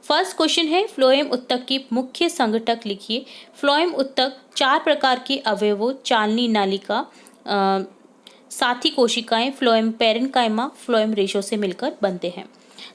First question है phloem ऊतक की मुख्य संघटक लिखिए। फ्लोएम ऊतक 4 प्रकार के अवयवों चालनी नालिका, साथी कोशिकाएं, फ्लोएम पैरेन्काइमा, फ्लोएम रेशो से मिलकर बनते हैं।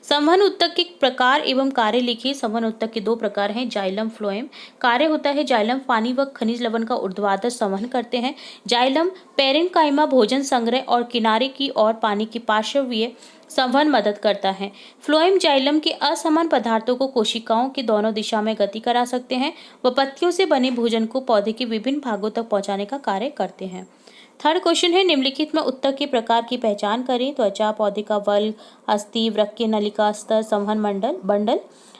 संवहन ऊतक के प्रकार एवं कार्य लिखिए। संवहन ऊतक के 2 प्रकार हैं, जाइलम, फ्लोएम। कार्य होता है जाइलम पानी व खनिज लवण का ऊर्ध्वाधर संवहन करते हैं। जाइलम पैरेन्काइमा भोजन संग्रह और किनारे की ओर पानी की पार्श्वीय संवहन मदद करता है। फ्लोएम जाइलम के असमान पदार्थों को कोशिकाओं के दोनों दिशा में गति करा सकते हैं व पत्तियों से बने भोजन को पौधे के विभिन्न भागों तक पहुंचाने का कार्य करते हैं। थर्ड क्वेश्चन है निम्नलिखित में ऊतक के प्रकार की पहचान करें। त्वचा, पौधे का वल्क, अस्थि, वृक्कीय नलिका स्तर, संवहन बंडल।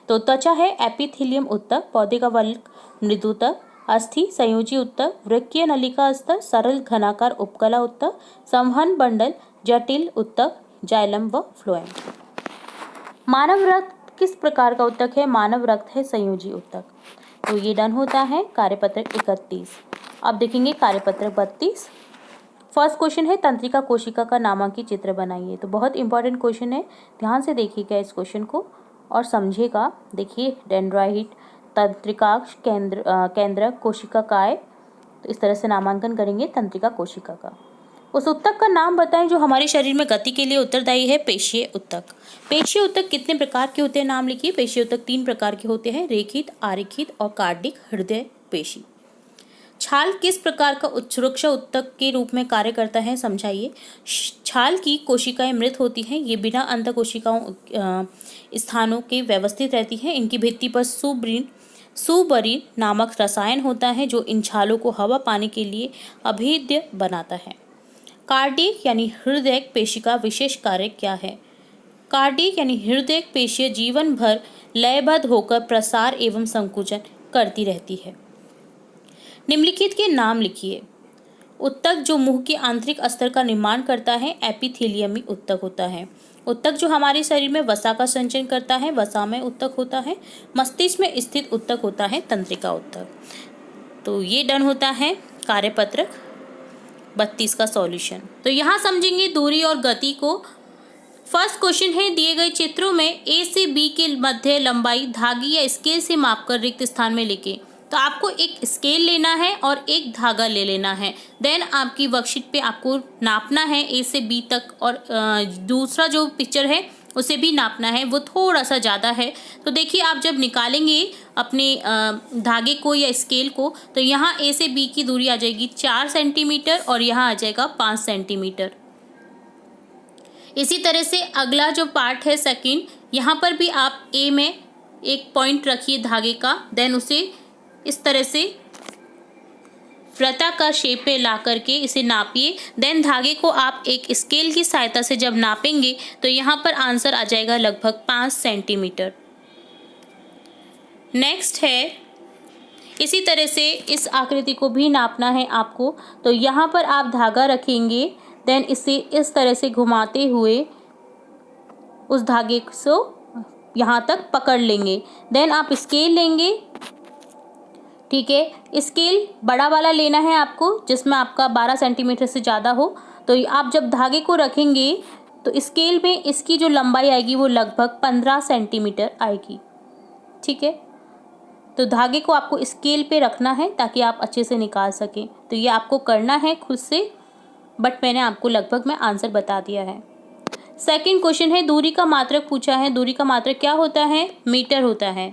तो त्वचा है एपिथेलियम ऊतक, पौधे का वल्क मृदुतक, अस्थि संयोजी ऊतक, वृक्कीय नलिका स्तर सरल घनाकार उपकला ऊतक, संवहन बंडल जटिल ऊतक, जाइलम व फ्लोएम। मानव रक्त किस प्रकार का ऊतक है? मानव रक्त है संयोजी ऊतक। तो ये डन होता है कार्यपत्रक 31। अब देखेंगे कार्यपत्रक 32। फर्स्ट क्वेश्चन है तंत्रिका कोशिका का नामांकित चित्र बनाइए। तो बहुत इंपॉर्टेंट क्वेश्चन है, ध्यान से देखिएगा इस क्वेश्चन को और समझिएगा। देखिए डेंड्राइट, तंत्रिकाक्ष, केंद्रक, कोशिकाकाय, तो इस तरह से नामांकन करेंगे तंत्रिका कोशिका का। उस ऊतक का नाम बताएं जो हमारे शरीर में गति के लिए उत्तरदायी है। पेशीय ऊतक। पेशीय ऊतक कितने प्रकार के होते हैं? नाम लिखिए। पेशीय ऊतक 3 प्रकार के होते हैं, रेखित, आरेखित और कार्डिक हृदय पेशी। छाल किस प्रकार का सुरक्षा ऊतक के रूप में कार्य करता है? समझाइए। छाल की कोशिकाएं मृत होती हैं, ये बिना अंत कोशिकाओं स्थानों के व्यवस्थित रहती हैं। इनकी भित्ति पर सुबरीन नामक रसायन होता है जो इन छालों को हवा पाने के लिए अभेद्य बनाता है। कार्डियक यानी हृदय पेशी का विशेष कार्य क्या है? कार्डियक यानी हृदय पेशी जीवन भर लयबद्ध होकर प्रसार एवं संकुचन करती रहती है। निम्नलिखित के नाम लिखिए। ऊतक जो मुंह के आंतरिक अस्तर का निर्माण करता है एपिथेलियमी ऊतक होता है। ऊतक जो हमारे शरीर में वसा का संचयन करता है वसामय ऊतक होता है। मस्तिष्क में स्थित ऊतक होता है तंत्रिका ऊतक। तो ये डन होता है कार्यपत्रक 32 का सॉल्यूशन। तो यहाँ समझेंगे दूरी और गति को। फर्स्ट क्वेश्चन है दिए गए चित्रों में ए से बी के मध्य लंबाई धागे या स्केल से मापकर रिक्त स्थान में लिखें। तो आपको एक स्केल लेना है और एक धागा ले लेना है। देन आपकी वर्कशीट पे आपको नापना है ए से बी तक, और दूसरा जो पिक्चर है उसे भी नापना है, वो थोड़ा सा ज़्यादा है। तो देखिए आप जब निकालेंगे अपने धागे को या स्केल को, तो यहाँ ए से बी की दूरी आ जाएगी 4 सेंटीमीटर और यहाँ आ जाएगा 5 सेंटीमीटर। इसी तरह से अगला जो पार्ट है सेकंड, यहाँ पर भी आप ए में एक पॉइंट रखिए धागे का, देन उसे इस तरह से वृत्ताकार शेप पे ला करके इसे नापिए। देन धागे को आप एक स्केल की सहायता से जब नापेंगे तो यहाँ पर आंसर आ जाएगा लगभग 5 सेंटीमीटर। नेक्स्ट है इसी तरह से इस आकृति को भी नापना है आपको। तो यहाँ पर आप धागा रखेंगे, देन इसे इस तरह से घुमाते हुए उस धागे को यहाँ तक पकड़ लेंगे। देन आप स्केल लेंगे, ठीक है। स्केल बड़ा वाला लेना है आपको जिसमें आपका 12 सेंटीमीटर से ज़्यादा हो। तो आप जब धागे को रखेंगे तो स्केल में इसकी जो लंबाई आएगी वो लगभग 15 सेंटीमीटर आएगी, ठीक है। तो धागे को आपको स्केल पे रखना है ताकि आप अच्छे से निकाल सकें। तो ये आपको करना है खुद से, बट मैंने आपको लगभग आंसर बता दिया है। सेकंड क्वेश्चन है दूरी का मात्रक पूछा है। दूरी का मात्रक क्या होता है? मीटर होता है।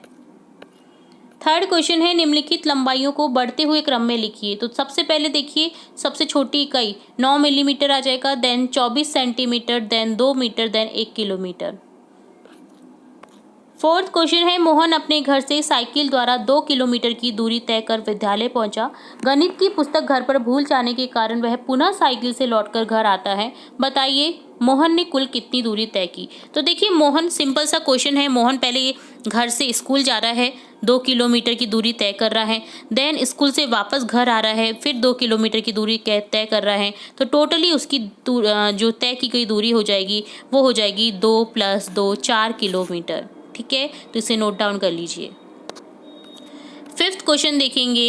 थर्ड क्वेश्चन है निम्नलिखित लंबाइयों को बढ़ते हुए क्रम में लिखिए। तो सबसे पहले देखिए सबसे छोटी इकाई 9 मिलीमीटर आ जाएगा, then 24 centimetre, then 2 metre, then 1 kilometre. Fourth question है मोहन अपने घर से साइकिल द्वारा 2 किलोमीटर की दूरी तय कर विद्यालय पहुंचा। गणित की पुस्तक घर पर भूल जाने के कारण वह पुनः साइकिल से लौटकर घर आता है। बताइए मोहन ने कुल कितनी दूरी तय की? तो देखिए मोहन, सिंपल सा क्वेश्चन है। मोहन पहले घर से स्कूल जा रहा है, 2 किलोमीटर की दूरी तय कर रहा है, देन स्कूल से वापस घर आ रहा है, फिर 2 किलोमीटर की दूरी तय कर रहा है। तो टोटली उसकी जो तय की गई दूरी हो जाएगी वो हो जाएगी 2 + 2 4 किलोमीटर, ठीक है। तो इसे नोट डाउन कर लीजिए। फिफ्थ क्वेश्चन देखेंगे,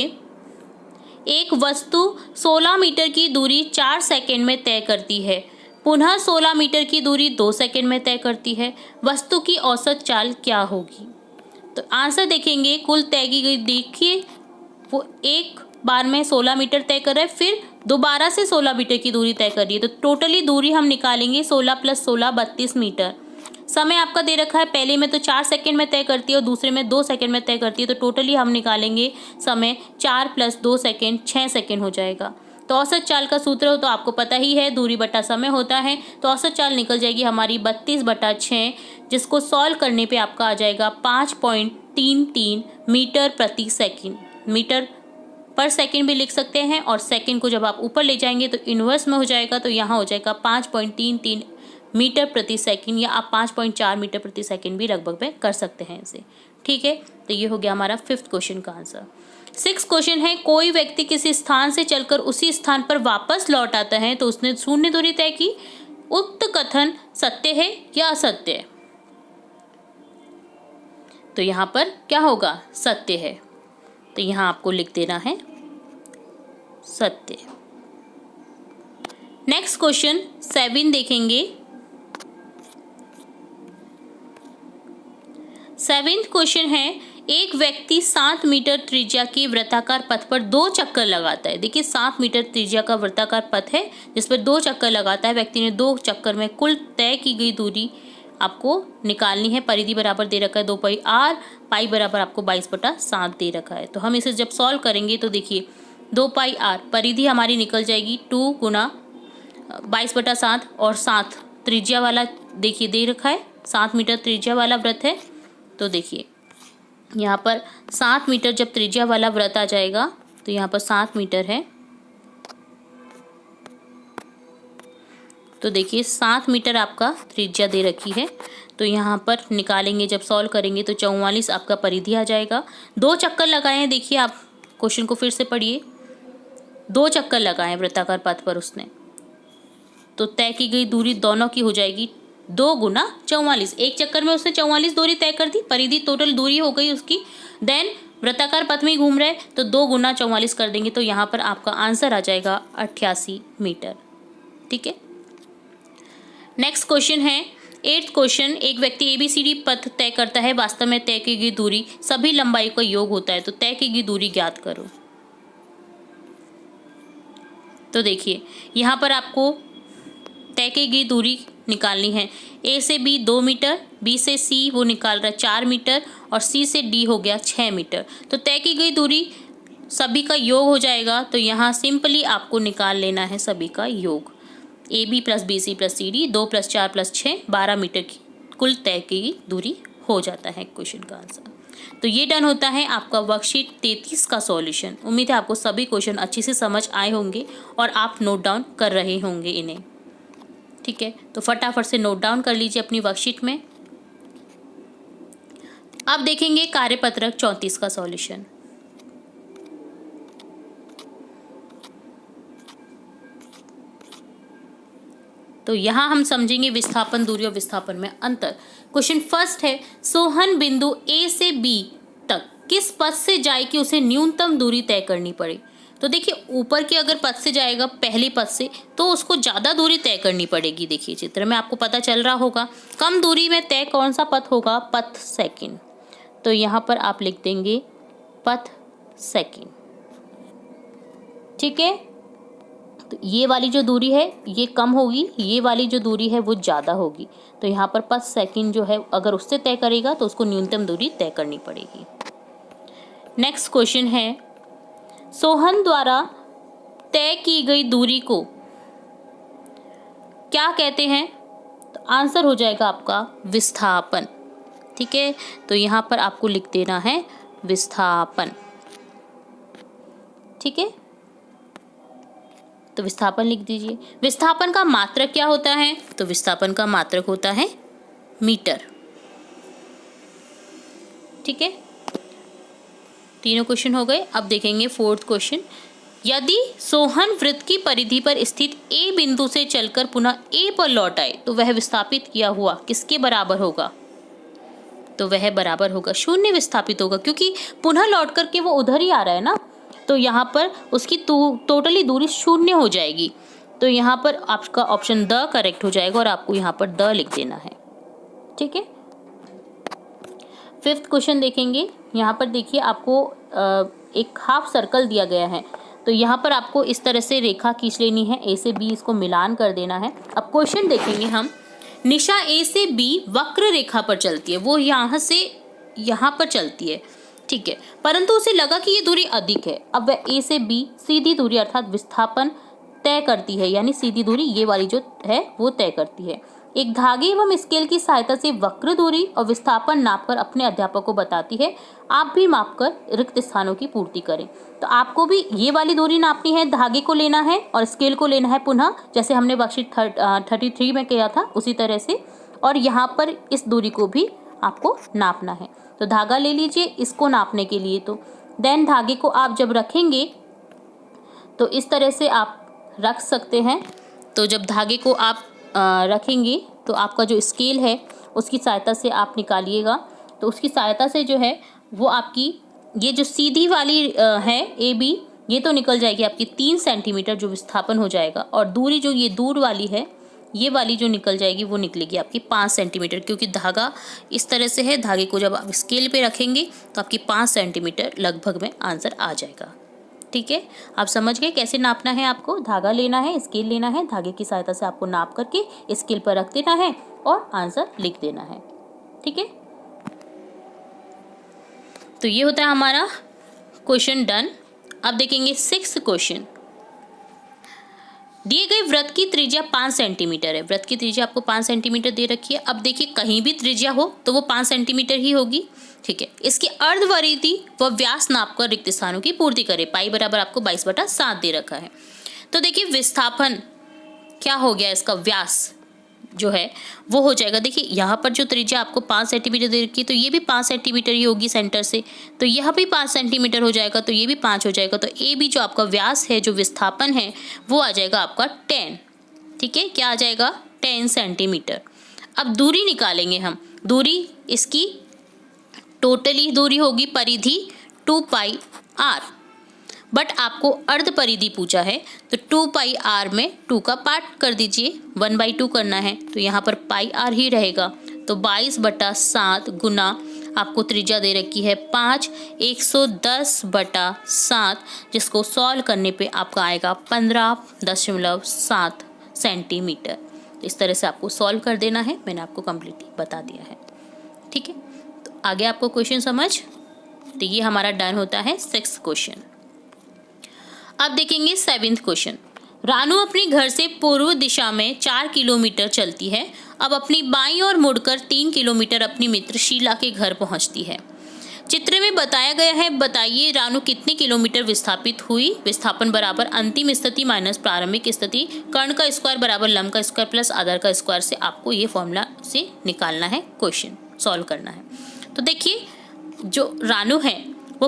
एक वस्तु 16 मीटर की दूरी 4 सेकंड में तय करती है, पुनः 16 मीटर की दूरी 2 सेकंड में तय करती है। वस्तु की औसत चाल क्या होगी? तो आंसर देखेंगे, कुल तय की गई, देखिए वो एक बार में 16 मीटर तय कर रहा है, फिर दोबारा से 16 मीटर की दूरी तय कर रही है। तो टोटली दूरी हम निकालेंगे 16 + 16 32 मीटर। समय आपका दे रखा है, पहले में तो 4 सेकंड में तय करती है और दूसरे में 2 सेकंड में तय करती है। तो टोटली हम निकालेंगे समय 4 + 2 सेकंड 6 सेकंड हो जाएगा। तो औसत चाल का सूत्र हो तो आपको पता ही है, दूरी बटा समय होता है। तो औसत चाल निकल जाएगी हमारी 32/6, जिसको सॉल्व करने पे आपका आ जाएगा 5.33 मीटर प्रति सेकंड। मीटर पर सेकंड भी लिख सकते हैं, और सेकंड को जब आप ऊपर ले जाएंगे तो इनवर्स में हो जाएगा, तो यहाँ हो जाएगा 5.33 मीटर प्रति सेकंड, या आप 5.4 मीटर प्रति सेकंड भी लगभग में कर सकते हैं इसे। ठीक है, तो ये हो गया हमारा 5th क्वेश्चन का आंसर। 6th क्वेश्चन है, कोई व्यक्ति किसी स्थान से चलकर उसी स्थान पर वापस लौट आता है तो उसने शून्य दूरी तय की, उक्त कथन सत्य है या असत्य है? तो यहाँ पर क्या होगा, सत्य है। तो यहाँ आपको लिख देना है सत्य। नेक्स्ट क्वेश्चन 7 देखेंगे। 7th क्वेश्चन है, एक व्यक्ति 7 मीटर त्रिज्या की वृत्ताकार पथ पर 2 चक्कर लगाता है। देखिए 7 मीटर त्रिज्या का वृत्ताकार पथ है जिस पर 2 चक्कर लगाता है। व्यक्ति ने 2 चक्कर में कुल तय की गई दूरी आपको निकालनी है। परिधि बराबर दे रखा है 2πr, पाई बराबर आपको 22/7 दे रखा है। तो हम इसे जब सॉल्व करेंगे तो देखिए 2πr परिधि हमारी निकल जाएगी 2 × 22/7, और 7 त्रिज्या वाला देखिए दे रखा है, 7 मीटर त्रिज्या वाला वृत्त है। तो देखिए यहाँ पर 7 मीटर जब त्रिज्या वाला वृत्त आ जाएगा तो यहाँ पर 7 मीटर है। तो देखिए 7 मीटर आपका त्रिज्या दे रखी है। तो यहाँ पर निकालेंगे, जब सॉल्व करेंगे तो 44 आपका परिधि आ जाएगा। 2 चक्कर लगाए हैं, देखिए आप क्वेश्चन को फिर से पढ़िए। 2 चक्कर लगाए वृत्ताकार पथ पर उसने, तो तय की गई दूरी दोनों की हो जाएगी 2 × 44। एक चक्कर में उसने 44 दूरी तय कर दी, परिधि टोटल दूरी हो गई उसकी। देन वृत्ताकार पथ में ही घूम रहे, तो 2 × 44 कर देंगे, तो यहाँ पर आपका आंसर आ जाएगा 88 मीटर। ठीक है, नेक्स्ट क्वेश्चन है 8th क्वेश्चन, एक व्यक्ति ABCD पथ तय करता है, वास्तव में तय की गई दूरी सभी लंबाई का योग होता है। तो तय की गई दूरी ज्ञात करो। तो देखिए यहाँ पर आपको तय की गई दूरी निकालनी है। A से B 2 मीटर, B से C वो निकाल रहा है 4 मीटर, और C से D हो गया 6 मीटर। तो तय की गई दूरी सभी का योग हो जाएगा। तो यहाँ सिंपली आपको निकाल लेना है सभी का योग। AB + BC + CD 2 + 4 + 6 12 मीटर की कुल तय की दूरी हो जाता है क्वेश्चन का आंसर। तो ये डन होता है आपका वर्कशीट 33 का सॉल्यूशन। उम्मीद है आपको सभी क्वेश्चन अच्छे से समझ आए होंगे और आप नोट डाउन कर रहे होंगे इन्हें। ठीक है, तो फटाफट से नोट डाउन कर लीजिए अपनी वर्कशीट में। अब देखेंगे कार्यपत्रक 34 का सॉल्यूशन। तो यहाँ हम समझेंगे विस्थापन दूरी और विस्थापन में अंतर। क्वेश्चन फर्स्ट है, सोहन बिंदु A से B तक किस पथ से जाए कि उसे न्यूनतम दूरी तय करनी पड़े। तो देखिए ऊपर के अगर पथ से जाएगा पहले पथ से तो उसको ज़्यादा दूरी तय करनी पड़ेगी। देखिए चित्र में आपको पता चल रहा होगा। कम दूरी में तय कौन सा पथ होगा, पथ सेकंड। तो यहाँ पर आप लिख देंगे पथ सेकंड। ठीक है, तो ये वाली जो दूरी है ये कम होगी, ये वाली जो दूरी है वो ज़्यादा होगी। तो यहाँ पर पथ सेकंड जो है अगर उससे तय करेगा तो उसको न्यूनतम दूरी तय करनी पड़ेगी। नेक्स्ट क्वेश्चन है, सोहन द्वारा तय की गई दूरी को क्या कहते हैं। तो आंसर हो जाएगा आपका विस्थापन। ठीक है, तो यहाँ पर आपको लिख देना है विस्थापन। ठीक है, तो विस्थापन लिख दीजिए। विस्थापन का मात्रक क्या होता है, तो विस्थापन का मात्रक होता है मीटर। ठीक है, तीनों क्वेश्चन हो गए। अब देखेंगे 4th क्वेश्चन, यदि सोहन वृत्त की परिधि पर स्थित A बिंदु से चलकर पुनः A पर लौट आए तो वह विस्थापित किया हुआ किसके बराबर होगा। तो वह बराबर होगा 0 विस्थापित होगा, क्योंकि पुनः लौट करके वो उधर ही आ रहा है ना। तो यहाँ पर उसकी टोटली दूरी 0 हो जाएगी। तो यहाँ पर आपका ऑप्शन द करेक्ट हो जाएगा और आपको यहाँ पर द लिख देना है। ठीक है, 5th क्वेश्चन देखेंगे। यहाँ पर देखिए आपको एक हाफ सर्कल दिया गया है, तो यहाँ पर आपको इस तरह से रेखा खींच लेनी है, ए से बी इसको मिलान कर देना है। अब क्वेश्चन देखेंगे हम, निशा ए से बी वक्र रेखा पर चलती है, वो यहाँ से यहाँ पर चलती है, ठीक है, परंतु उसे लगा कि ये दूरी अधिक है। अब वह ए से बी सीधी दूरी अर्थात विस्थापन तय करती है, यानी सीधी दूरी ये वाली जो है वो तय करती है। एक धागे एवं स्केल की सहायता से वक्र दूरी और विस्थापन नापकर अपने अध्यापक को बताती है। आप भी मापकर रिक्त स्थानों की पूर्ति करें। तो आपको भी ये वाली दूरी नापनी है, धागे को लेना है और स्केल को लेना है, पुनः जैसे हमने वर्कशीट 33 में किया था उसी तरह से, और यहाँ पर इस दूरी को भी आपको नापना है। तो धागा ले लीजिए इसको नापने के लिए। तो देन धागे को आप जब रखेंगे तो इस तरह से आप रख सकते हैं। तो जब धागे को आप रखेंगे तो आपका जो स्केल है उसकी सहायता से आप निकालिएगा। तो उसकी सहायता से जो है वो आपकी ये जो सीधी वाली है ए बी, ये तो निकल जाएगी आपकी 3 सेंटीमीटर जो विस्थापन हो जाएगा, और दूरी जो ये दूर वाली है ये वाली जो निकल जाएगी वो निकलेगी आपकी 5 सेंटीमीटर, क्योंकि धागा इस तरह से है। धागे को जब आप स्केल पे रखेंगे तो आपकी 5 सेंटीमीटर लगभग में आंसर आ जाएगा। ठीक है, आप समझ गए कैसे नापना है। आपको धागा लेना है, स्केल लेना है, धागे की सहायता से आपको नाप करके स्केल पर रख देना है और आंसर लिख देना है। ठीक है, तो ये होता है हमारा क्वेश्चन डन। अब देखेंगे 6th क्वेश्चन। दिए गए वृत्त की त्रिज्या 5 सेंटीमीटर है। वृत्त की त्रिज्या आपको 5 सेंटीमीटर दे रखी है। अब देखिए कहीं भी त्रिज्या हो तो वो 5 सेंटीमीटर ही होगी। ठीक है, इसकी अर्धवरिधि व व्यास नापकर रिक्त स्थानों की पूर्ति करें। पाई बराबर आपको 22/7 दे रखा है। तो देखिए विस्थापन क्या हो गया, इसका व्यास जो है वो हो जाएगा। देखिए यहाँ पर जो त्रिज्या आपको 5 सेंटीमीटर दे रखी है तो ये भी 5 सेंटीमीटर ही होगी सेंटर से, तो यह भी 5 सेंटीमीटर हो जाएगा, तो ये भी 5 हो जाएगा। तो ए बी जो आपका व्यास है, जो विस्थापन है, वो आ जाएगा आपका 10। ठीक है, क्या आ जाएगा 10 सेंटीमीटर। अब दूरी निकालेंगे हम। दूरी इसकी टोटली दूरी होगी परिधि 2πr, बट आपको अर्ध परिधि पूछा है तो 2πr में 2 का पार्ट कर दीजिए, 1/2 करना है, तो यहाँ पर πr ही रहेगा। तो 22/7 गुना आपको त्रिज्या दे रखी है 5, 110/7, जिसको सॉल्व करने पे आपका आएगा 15.7 सेंटीमीटर। इस तरह से आपको सॉल्व कर देना है, मैंने आपको कम्प्लीटली बता दिया है। ठीक है, तो आगे आपको क्वेश्चन समझ, तो ये हमारा डन होता है 6th क्वेश्चन। अब देखेंगे 7th क्वेश्चन। रानू अपने घर से पूर्व दिशा में 4 किलोमीटर चलती है। अब अपनी बाईं ओर मुड़कर 3 किलोमीटर अपनी मित्र शीला के घर पहुंचती है। चित्र में बताया गया है, बताइए रानू कितने किलोमीटर विस्थापित हुई। विस्थापन बराबर अंतिम स्थिति माइनस प्रारंभिक स्थिति, कर्ण का स्क्वायर बराबर लंब का स्क्वायर प्लस आधार का स्क्वायर से आपको ये फॉर्मूला से निकालना है, क्वेश्चन सॉल्व करना है। तो देखिए जो रानू है वो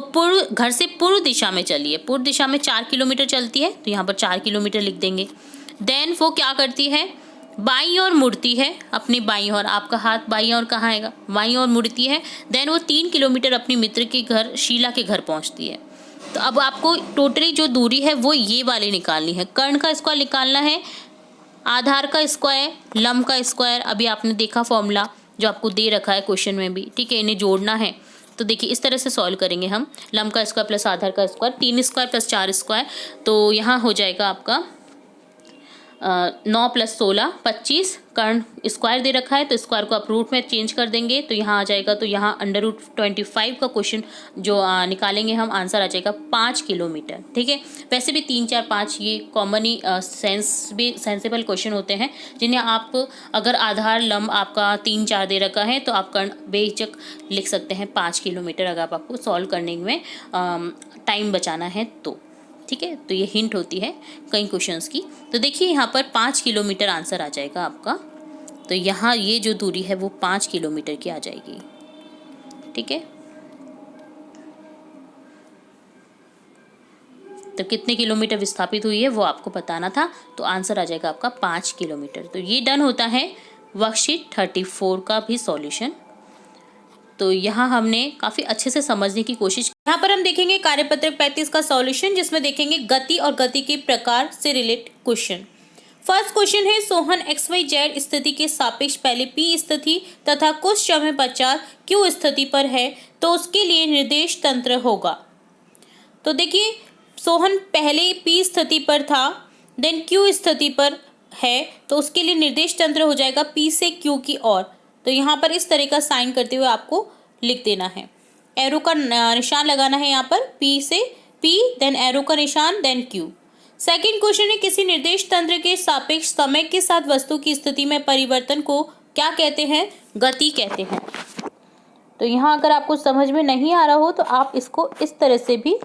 घर से पूर्व दिशा में चली है। पूर्व दिशा में 4 किलोमीटर चलती है, तो यहाँ पर 4 किलोमीटर लिख देंगे। देन वो क्या करती है, बाईं ओर मुड़ती है, अपनी बाईं ओर, आपका हाथ बाईं ओर कहाँ आएगा, बाईं ओर मुड़ती है। देन वो 3 किलोमीटर अपनी मित्र के घर शीला के घर पहुँचती है। तो अब आपको टोटली जो दूरी है वो ये वाली निकालनी है। कर्ण का स्क्वायर निकालना है, आधार का स्क्वायर, लंब का स्क्वायर, अभी आपने देखा फॉर्मूला जो आपको दे रखा है क्वेश्चन में भी। ठीक है, इन्हें जोड़ना है। तो देखिए इस तरह से सॉल्व करेंगे हम। लंब का स्क्वायर प्लस आधार का स्क्वायर, 3 स्क्वायर प्लस 4 स्क्वायर, तो यहाँ हो जाएगा आपका 9 + 16 25। कर्ण स्क्वायर दे रखा है तो स्क्वायर को आप रूट में चेंज कर देंगे तो यहाँ आ जाएगा। तो यहाँ √25 का क्वेश्चन जो निकालेंगे हम, आंसर आ जाएगा 5 किलोमीटर। ठीक है, वैसे भी 3, 4, 5 ये कॉमन ही सेंसेबल क्वेश्चन होते हैं, जिन्हें आप अगर आधार लंब आपका 3, 4 दे रखा है तो आप कर्ण बेहिचक लिख सकते हैं 5 किलोमीटर, अगर आपको सॉल्व करने में टाइम बचाना है तो। ठीक है, तो ये हिंट होती है कई क्वेश्चंस की। तो देखिए यहाँ पर 5 किलोमीटर आंसर आ जाएगा आपका। तो यहाँ ये जो दूरी है वो 5 किलोमीटर की आ जाएगी। ठीक है, तो कितने किलोमीटर विस्थापित हुई है वो आपको बताना था, तो आंसर आ जाएगा आपका 5 किलोमीटर। तो ये डन होता है वर्कशीट 34 का भी सॉल्यूशन। तो यहाँ हमने काफ़ी अच्छे से समझने की कोशिश। यहाँ पर हम देखेंगे कार्यपत्रक 35 का सॉल्यूशन, जिसमें देखेंगे गति और गति के प्रकार से रिलेट क्वेश्चन। फर्स्ट क्वेश्चन है सोहन XYZ स्थिति के सापेक्ष पहले P स्थिति तथा कुछ समय पश्चात Q स्थिति पर है तो उसके लिए निर्देश तंत्र होगा। तो देखिए सोहन पहले P स्थिति पर था, देन Q स्थिति पर है, तो उसके लिए निर्देश तंत्र हो जाएगा P से Q की ओर। तो यहाँ पर इस तरह का साइन करते हुए आपको लिख देना है, एरो का निशान लगाना है यहाँ पर P से P, देन एरो का निशान, देन Q। सेकंड क्वेश्चन है किसी निर्देश तंत्र के सापेक्ष समय के साथ वस्तु की स्थिति में परिवर्तन को क्या कहते हैं? गति कहते हैं। तो यहाँ अगर आपको समझ में नहीं आ रहा हो तो आप इसको इस तरह से भी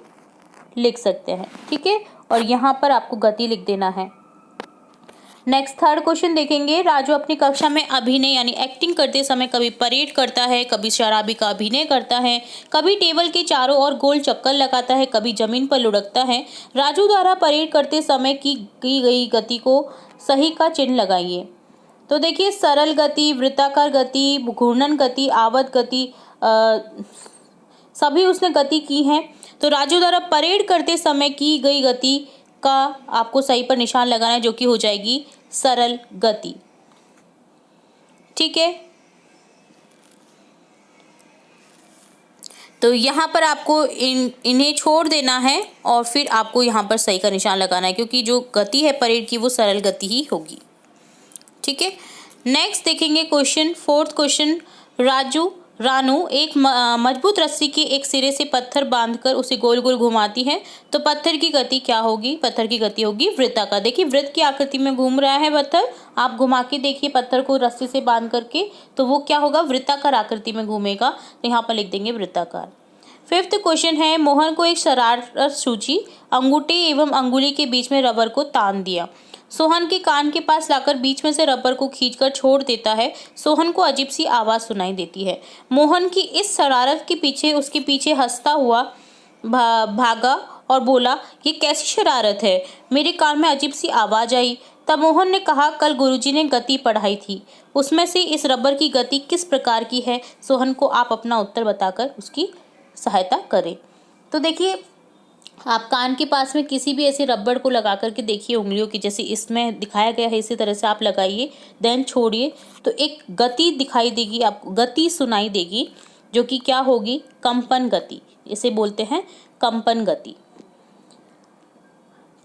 लिख सकते हैं, ठीक है, और यहाँ पर आपको गति लिख देना है। नेक्स्ट थर्ड क्वेश्चन देखेंगे, राजू अपनी कक्षा में अभिनय यानी एक्टिंग करते समय कभी परेड करता है, कभी शराबी का अभिनय करता है, कभी टेबल के चारों ओर गोल चक्कर लगाता है, कभी जमीन पर लुढ़कता है। राजू द्वारा परेड करते समय की गई गति को सही का चिन्ह लगाइए। तो देखिए सरल गति, वृत्ताकार गति, घूर्णन गति, आवर्त गति, सभी उसने गति की हैं। तो राजू द्वारा परेड करते समय की गई गति का आपको सही पर निशान लगाना है, जो कि हो जाएगी सरल गति, ठीक है। तो यहाँ पर आपको इन्हें छोड़ देना है और फिर आपको यहाँ पर सही का निशान लगाना है, क्योंकि जो गति है परेड की वो सरल गति ही होगी, ठीक है। नेक्स्ट देखेंगे क्वेश्चन, फोर्थ क्वेश्चन, रानू एक मजबूत रस्सी के एक सिरे से पत्थर बांधकर उसे गोल गोल घुमाती है, तो पत्थर की गति क्या होगी? पत्थर की गति होगी वृत्ताकार। देखिए वृत्त की आकृति में घूम रहा है पत्थर, आप घुमा के देखिए पत्थर को रस्सी से बांध करके, तो वो क्या होगा? वृत्ताकार आकृति में घूमेगा, तो यहाँ पर लिख देंगे वृत्ताकार। फिफ्थ क्वेश्चन है, मोहन को एक शरारत सूझी, अंगूठे एवं अंगुली के बीच में रबर को तान दिया, सोहन के कान के पास लाकर बीच में से रबर को खींचकर छोड़ देता है, सोहन को अजीब सी आवाज सुनाई देती है। मोहन की इस शरारत के पीछे उसके पीछे हंसता हुआ भागा और बोला, ये कैसी शरारत है? मेरे कान में अजीब सी आवाज आई। तब मोहन ने कहा, कल गुरुजी ने गति पढ़ाई थी, उसमें से इस रबर की गति किस प्रकार की है? सोहन को आप अपना उत्तर बताकर उसकी सहायता करें। तो देखिए आप कान के पास में किसी भी ऐसे रबड़ को लगा करके देखिए, उंगलियों की जैसे इसमें दिखाया गया है इसी तरह से आप लगाइए, देन छोड़िए, तो एक गति दिखाई देगी आपको, गति सुनाई देगी, जो कि क्या होगी? कंपन गति, इसे बोलते हैं कंपन गति,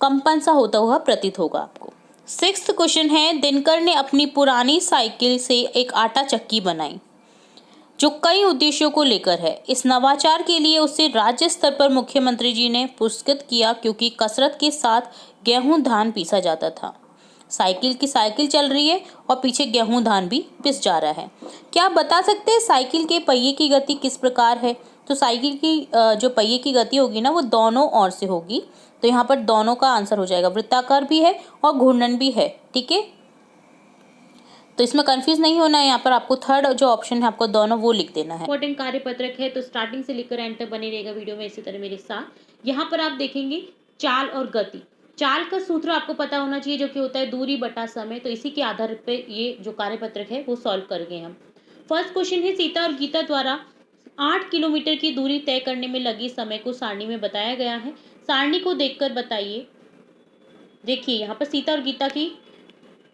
कंपन सा होता हुआ प्रतीत होगा आपको। सिक्स्थ क्वेश्चन है, दिनकर ने अपनी पुरानी साइकिल से एक आटा चक्की बनाई जो कई उद्देश्यों को लेकर है। इस नवाचार के लिए उसे राज्य स्तर पर मुख्यमंत्री जी ने पुरस्कृत किया, क्योंकि कसरत के साथ गेहूं धान पीसा जाता था। साइकिल चल रही है और पीछे गेहूं धान भी पिस जा रहा है। क्या आप बता सकते हैं साइकिल के पहिए की गति किस प्रकार है? तो साइकिल की जो पहिए की गति होगी ना, वो दोनों ओर से होगी, तो यहाँ पर दोनों का आंसर हो जाएगा, वृत्ताकार भी है और घूर्णन भी है, ठीक है। तो इसमें कंफ्यूज नहीं होना है, यहाँ पर आपको थर्ड जो ऑप्शन है आपको दोनों वो लिख देना है। इंपॉर्टेंट कार्यपत्रक है, तो स्टार्टिंग से लेकर एंड तक बने रहेगा वीडियो में इसी तरह मेरे साथ। यहाँ पर आप देखेंगे चाल और गति। चाल का सूत्र आपको पता होना चाहिए, जो कि होता है दूरी बटा समय, तो इसी के आधार पे ये जो कार्यपत्रक है वो सॉल्व करेंगे हम। फर्स्ट क्वेश्चन है, सीता और गीता द्वारा 8 किलोमीटर की दूरी तय करने में लगी समय को सारणी में बताया गया है। सारणी को देखकर बताइए। देखिए यहाँ पर सीता और गीता की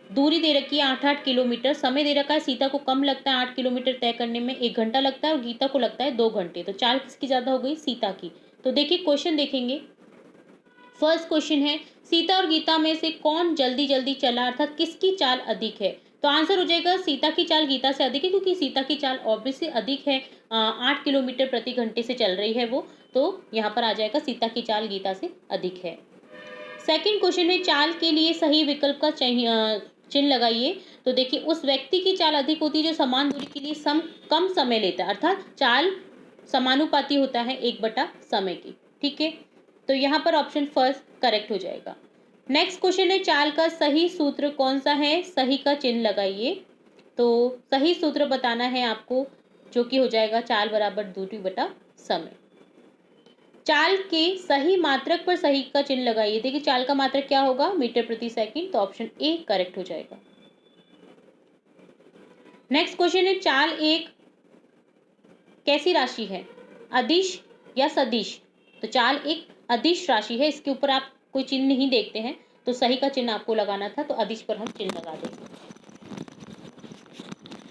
दूरी दे रखी है 8-8 किलोमीटर, समय दे रखा है, सीता को कम लगता है 8 किलोमीटर तय करने में 1 घंटा लगता है और गीता को लगता है 2 घंटे, तो चाल किसकी ज्यादा हो गई? सीता की। तो देखिए क्वेश्चन देखेंगे, फर्स्ट क्वेश्चन है, सीता और गीता में से कौन जल्दी जल्दी चला, अर्थात किसकी चाल अधिक है? तो आंसर हो जाएगा सीता की चाल गीता से अधिक है, क्योंकि सीता की चाल ऑब्वियसली अधिक है, 8 किलोमीटर प्रति घंटे से चल रही है वो, तो यहाँ पर आ जाएगा सीता की चाल गीता से अधिक है। सेकंड क्वेश्चन है, चाल के लिए सही विकल्प का चिन्ह लगाइए। तो देखिए उस व्यक्ति की चाल अधिक होती है जो समान दूरी के लिए कम समय लेता है, अर्थात चाल समानुपाती होता है 1/समय की, ठीक है। तो यहाँ पर ऑप्शन फर्स्ट करेक्ट हो जाएगा। नेक्स्ट क्वेश्चन है, चाल का सही सूत्र कौन सा है? सही का चिन्ह लगाइए। तो सही सूत्र बताना है आपको, जो कि हो जाएगा चाल बराबर दूरी बटा समय। चाल के सही मात्रक पर सही का चिन्ह लगाइए। देखिए चाल का मात्रक क्या होगा? मीटर प्रति सेकंड, तो ऑप्शन ए करेक्ट हो जाएगा। नेक्स्ट क्वेश्चन है, चाल एक कैसी राशि है? अदिश या सदिश? तो चाल एक अदिश राशि है, इसके ऊपर आप कोई चिन्ह नहीं देखते हैं, तो सही का चिन्ह आपको लगाना था, तो अदिश पर हम चिन्ह लगा देंगे।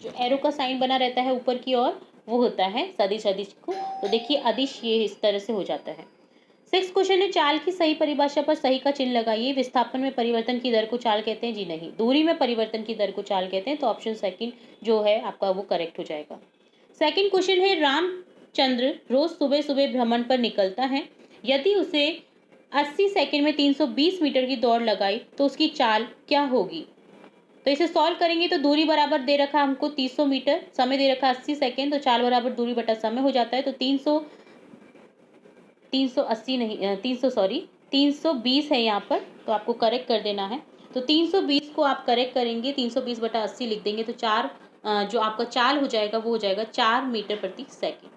जो एरो का साइन बना रहता है ऊपर की ओर वो होता है सदिश अदिश को। तो देखिए अदिश ये इस तरह से हो जाता है। 6 क्वेश्चन है, चाल की सही परिभाषा पर सही का चिन्ह लगाइए। विस्थापन में परिवर्तन की दर को चाल कहते हैं? जी नहीं। दूरी में परिवर्तन की दर को चाल कहते हैं, तो ऑप्शन सेकंड जो है आपका वो करेक्ट हो जाएगा। सेकंड क्वेश्चन है, रामचंद्र रोज सुबह सुबह भ्रमण पर निकलता है। यदि उसे 80 सेकंड में 320 मीटर की दौड़ लगाई तो उसकी चाल क्या होगी? तो इसे सॉल्व करेंगे तो दूरी बराबर दे रखा है हमको 300 मीटर, समय दे रखा 80 सेकंड, तो चाल बराबर दूरी बटा समय हो जाता है। तो 380 नहीं 300 सॉरी 320 है यहाँ पर, तो आपको करेक्ट कर देना है। तो 320 को आप करेक्ट करेंगे, 320 बटा 80 लिख देंगे, तो जो आपका चाल हो जाएगा वो हो जाएगा 4 मीटर प्रति सेकंड।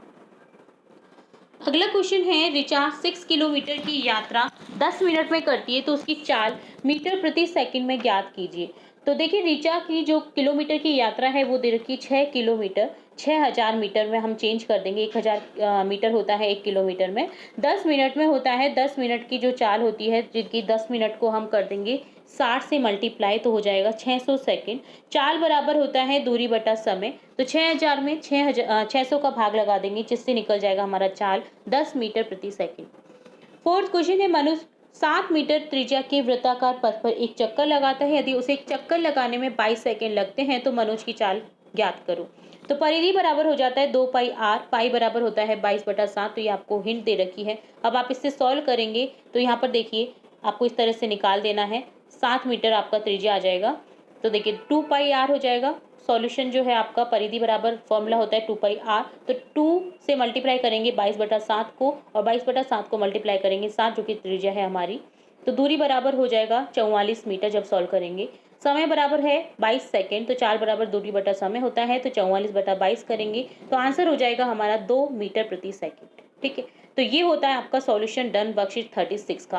अगला क्वेश्चन है, ऋचा 6 किलोमीटर की यात्रा 10 मिनट में करती है, तो उसकी चाल मीटर प्रति सेकंड में ज्ञात कीजिए। तो देखिए ऋचा की जो किलोमीटर की यात्रा है वो दे रखी है 6 किलोमीटर, 6000 मीटर में हम चेंज कर देंगे, 1000 मीटर होता है 1 किलोमीटर में, 10 मिनट में होता है, 10 मिनट की जो चाल होती है जिनकी 10 मिनट को हम कर देंगे 60 से मल्टीप्लाई, तो हो जाएगा 600 सेकंड। चाल बराबर होता है दूरी बटा समय, तो 6000 में 600 का भाग लगा देंगे, जिससे निकल जाएगा हमारा चाल 10 मीटर प्रति सेकंड। फोर्थ क्वेश्चन है, मनुष्य 7 मीटर त्रिज्या के वृत्ताकार पथ पर एक चक्कर लगाता है। यदि उसे एक चक्कर लगाने में 22 सेकंड लगते हैं तो मनोज की चाल ज्ञात करो। तो परिधि बराबर हो जाता है 2 पाई आर, पाई बराबर होता है 22/7, तो ये आपको हिंट दे रखी है। अब आप इससे सॉल्व करेंगे तो यहाँ पर देखिए आपको इस तरह से निकाल देना है, 7 मीटर आपका त्रिज्या आ जाएगा। तो देखिए 2 पाई आर हो जाएगा। सॉल्यूशन जो है आपका परिधि बराबर फॉर्मूला होता है 2 पाई आर, तो 2 से मल्टीप्लाई करेंगे 22/7 को, और 22/7 को मल्टीप्लाई करेंगे 7 जो कि त्रिज्या है हमारी, तो दूरी बराबर हो जाएगा 44 मीटर जब सॉल्व करेंगे। समय बराबर है 22 सेकंड, तो चाल बराबर दूरी बटा समय होता है, तो 44/22 करेंगे तो आंसर हो जाएगा हमारा 2 मीटर प्रति सेकंड। ठीक है, तो ये होता है आपका सॉल्यूशन डन वर्कशीट 36 का।